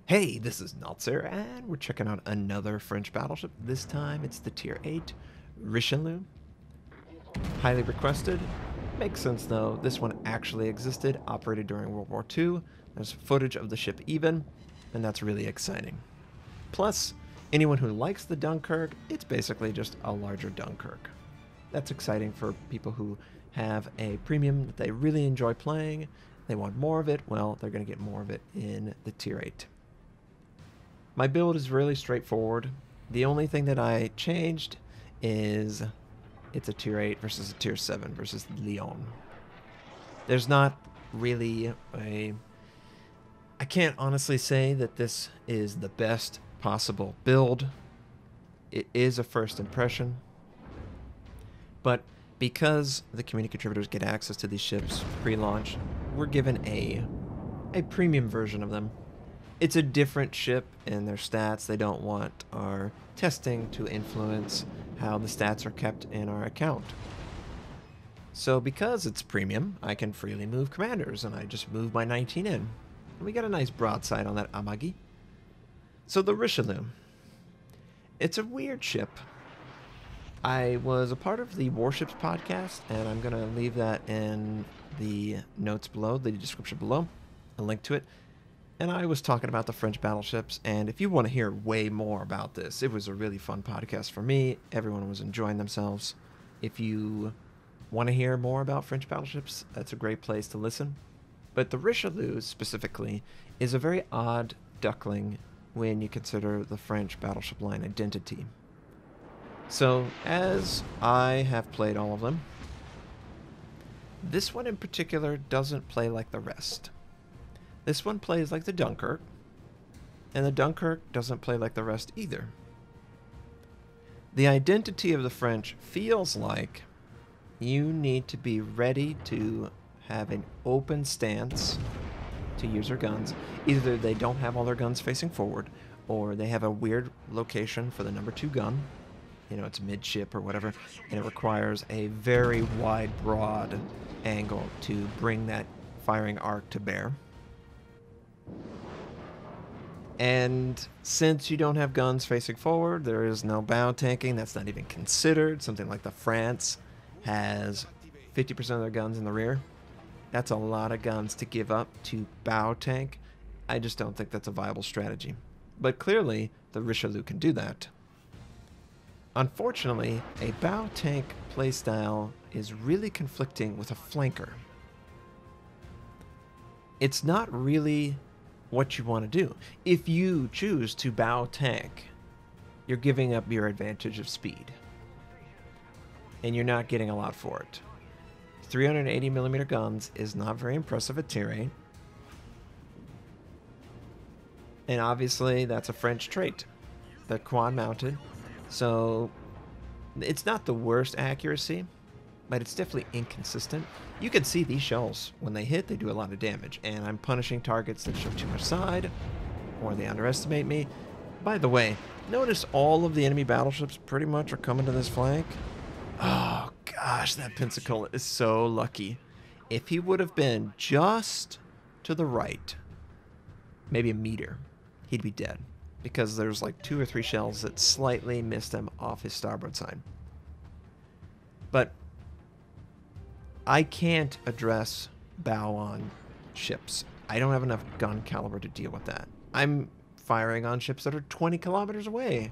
Hey, this is Notser, and we're checking out another French battleship. This time it's the Tier 8 Richelieu. Highly requested. Makes sense though, this one actually existed, operated during World War II. There's footage of the ship even, and that's really exciting. Plus, anyone who likes the Dunkirk, it's basically just a larger Dunkirk. That's exciting for people who have a premium that they really enjoy playing. They want more of it, well, they're going to get more of it in the Tier 8. My build is really straightforward. The only thing that I changed is it's a Tier 8 versus a Tier 7 versus Lyon. There's not really a... I can't honestly say that this is the best possible build. It is a first impression. But because the community contributors get access to these ships pre-launch, we're given a premium version of them. It's a different ship in their stats. They don't want our testing to influence how the stats are kept in our account. So because it's premium, I can freely move commanders, and I just move my 19 in. And we got a nice broadside on that Amagi. So the Richelieu. It's a weird ship. I was a part of the Warships podcast, and I'm going to leave that in the notes below, the description below, a link to it. And I was talking about the French battleships, and if you want to hear way more about this, it was a really fun podcast for me. Everyone was enjoying themselves. If you want to hear more about French battleships, that's a great place to listen. But the Richelieu, specifically, is a very odd duckling when you consider the French battleship line identity. So, as I have played all of them, this one in particular doesn't play like the rest. This one plays like the Dunkirk, and the Dunkirk doesn't play like the rest either. The identity of the French feels like you need to be ready to have an open stance to use their guns. Either they don't have all their guns facing forward, or they have a weird location for the number 2 gun. You know, it's midship or whatever, and it requires a very wide, broad angle to bring that firing arc to bear. And since you don't have guns facing forward, there is no bow tanking. That's not even considered. Something like the France has 50% of their guns in the rear. That's a lot of guns to give up to bow tank. I just don't think that's a viable strategy. But clearly, the Richelieu can do that. Unfortunately, a bow tank playstyle is really conflicting with a flanker. It's not really what you want to do. If you choose to bow tank, you're giving up your advantage of speed, and you're not getting a lot for it. 380mm guns is not very impressive at Tier 8, and obviously that's a French trait. They're quad mounted, so it's not the worst accuracy, but it's definitely inconsistent. You can see these shells, when they hit, they do a lot of damage, and I'm punishing targets that show too much side, or they underestimate me. By the way, notice all of the enemy battleships pretty much are coming to this flank. Oh gosh, that Pensacola is so lucky. If he would have been just to the right, maybe a meter, he'd be dead, because there's like 2 or 3 shells that slightly missed him off his starboard side. But I can't address bow on ships. I don't have enough gun caliber to deal with that. I'm firing on ships that are 20 kilometers away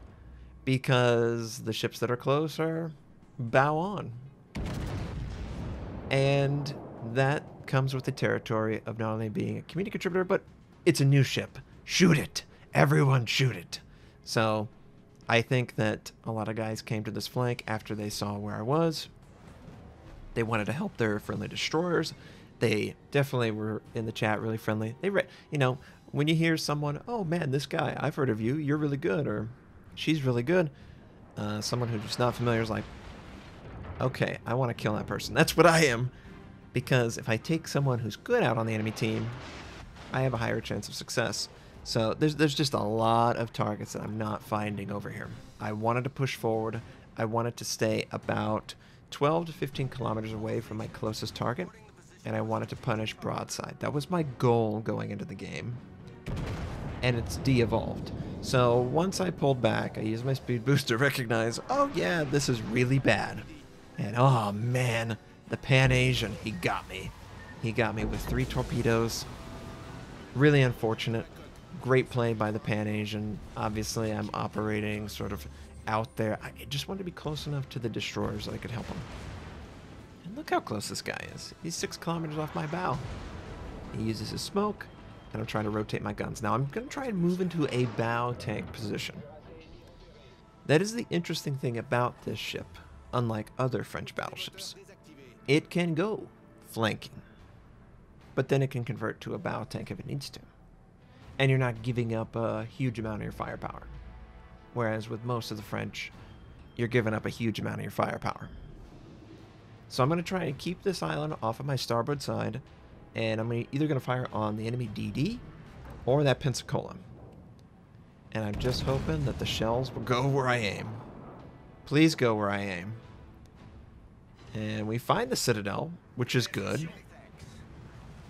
because the ships that are close are bow on. And that comes with the territory of not only being a community contributor, but it's a new ship. Shoot it! Everyone shoot it! So I think that a lot of guys came to this flank after they saw where I was. They wanted to help their friendly destroyers. They definitely were in the chat really friendly. You know, when you hear someone, oh man, this guy, I've heard of you, you're really good, or she's really good. Someone who's not familiar is like, okay, I want to kill that person. That's what I am. Because if I take someone who's good out on the enemy team, I have a higher chance of success. So there's just a lot of targets that I'm not finding over here. I wanted to push forward. I wanted to stay about 12 to 15 kilometers away from my closest target, and I wanted to punish broadside. That was my goal going into the game. and it's de-evolved. So once I pulled back, I used my speed boost to recognize, oh yeah, this is really bad. And oh man, the Pan-Asian, he got me. He got me with 3 torpedoes. Really unfortunate. Great play by the Pan-Asian. Obviously, I'm operating sort of out there. I just wanted to be close enough to the destroyers that I could help him. And look how close this guy is. He's 6 kilometers off my bow. He uses his smoke, and I'm trying to rotate my guns. Now, I'm going to try and move into a bow tank position. That is the interesting thing about this ship, unlike other French battleships. It can go flanking, but then it can convert to a bow tank if it needs to. And you're not giving up a huge amount of your firepower. Whereas with most of the French, you're giving up a huge amount of your firepower. So I'm going to try and keep this island off of my starboard side, and I'm either going to fire on the enemy DD or that Pensacola. And I'm just hoping that the shells will go where I aim. Please go where I aim. And we find the Citadel, which is good.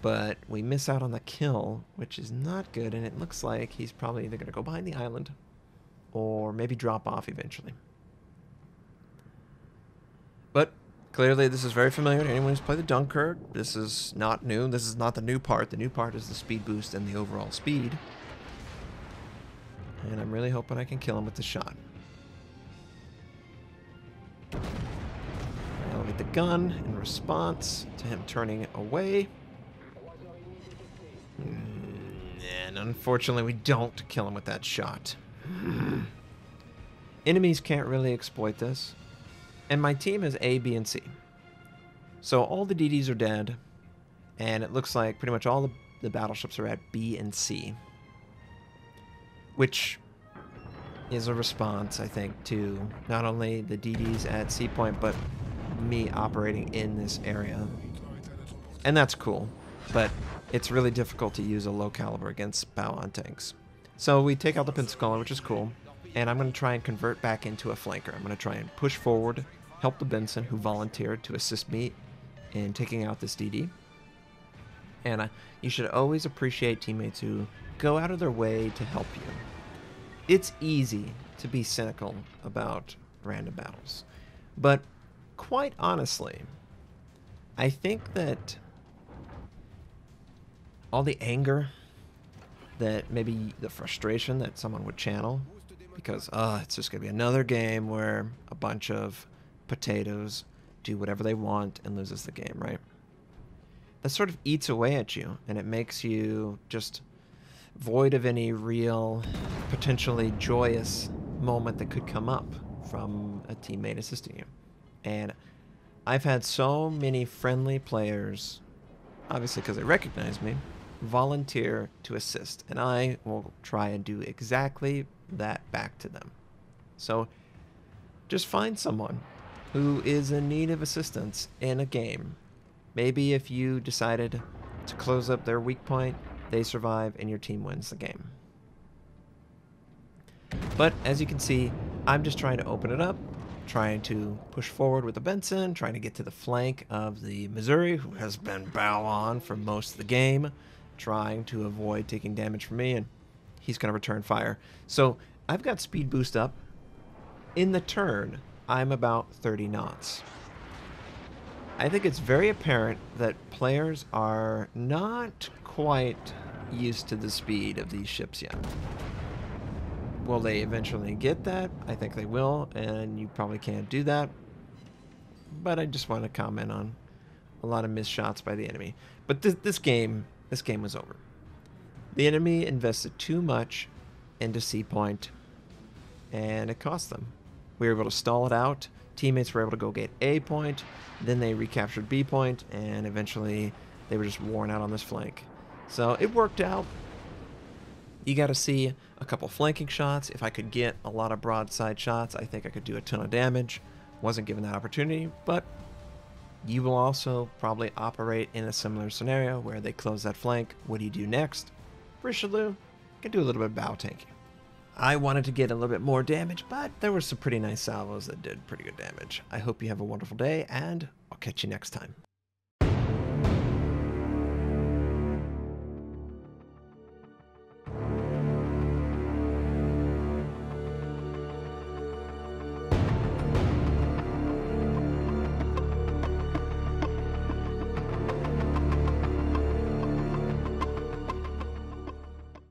But we miss out on the kill, which is not good, and it looks like he's probably either going to go behind the island or maybe drop off eventually. But clearly this is very familiar to anyone who's played the Dunkirk. This is not new. This is not the new part. The new part is the speed boost and the overall speed. And I'm really hoping I can kill him with the shot. I elevate the gun in response to him turning away. And unfortunately, we don't kill him with that shot. Enemies can't really exploit this. And my team is A, B, and C. So all the DDs are dead. And it looks like pretty much all the battleships are at B and C. Which is a response, I think, to not only the DDs at C point, but me operating in this area. And that's cool. But it's really difficult to use a low caliber against bow-on tanks. So we take out the Pensacola, which is cool, and I'm going to try and convert back into a flanker. I'm going to try and push forward, help the Benson, who volunteered to assist me in taking out this DD. And you should always appreciate teammates who go out of their way to help you. It's easy to be cynical about random battles, but quite honestly, I think that all the anger, that maybe the frustration that someone would channel, because it's just going to be another game where a bunch of potatoes do whatever they want and loses the game, right? That sort of eats away at you, and it makes you just void of any real, potentially joyous moment that could come up from a teammate assisting you. And I've had so many friendly players, obviously because they recognize me, volunteer to assist, and I will try and do exactly that back to them. So just find someone who is in need of assistance in a game. Maybe if you decided to close up their weak point, they survive and your team wins the game. But as you can see, I'm just trying to open it up, trying to push forward with the Benson, trying to get to the flank of the Missouri, who has been bow on for most of the game, trying to avoid taking damage from me, and he's going to return fire. So I've got speed boost up. In the turn, I'm about 30 knots. I think it's very apparent that players are not quite used to the speed of these ships yet. Will they eventually get that? I think they will, and you probably can't do that. But I just want to comment on a lot of missed shots by the enemy. But this game was over. The enemy invested too much into C point, and it cost them. We were able to stall it out. Teammates were able to go get A point, then they recaptured B point, and eventually they were just worn out on this flank. So it worked out. You got to see a couple flanking shots. If I could get a lot of broadside shots, I think I could do a ton of damage. Wasn't given that opportunity, but you will also probably operate in a similar scenario where they close that flank. What do you do next? Richelieu can do a little bit of bow tanking. I wanted to get a little bit more damage, but there were some pretty nice salvos that did pretty good damage. I hope you have a wonderful day, and I'll catch you next time.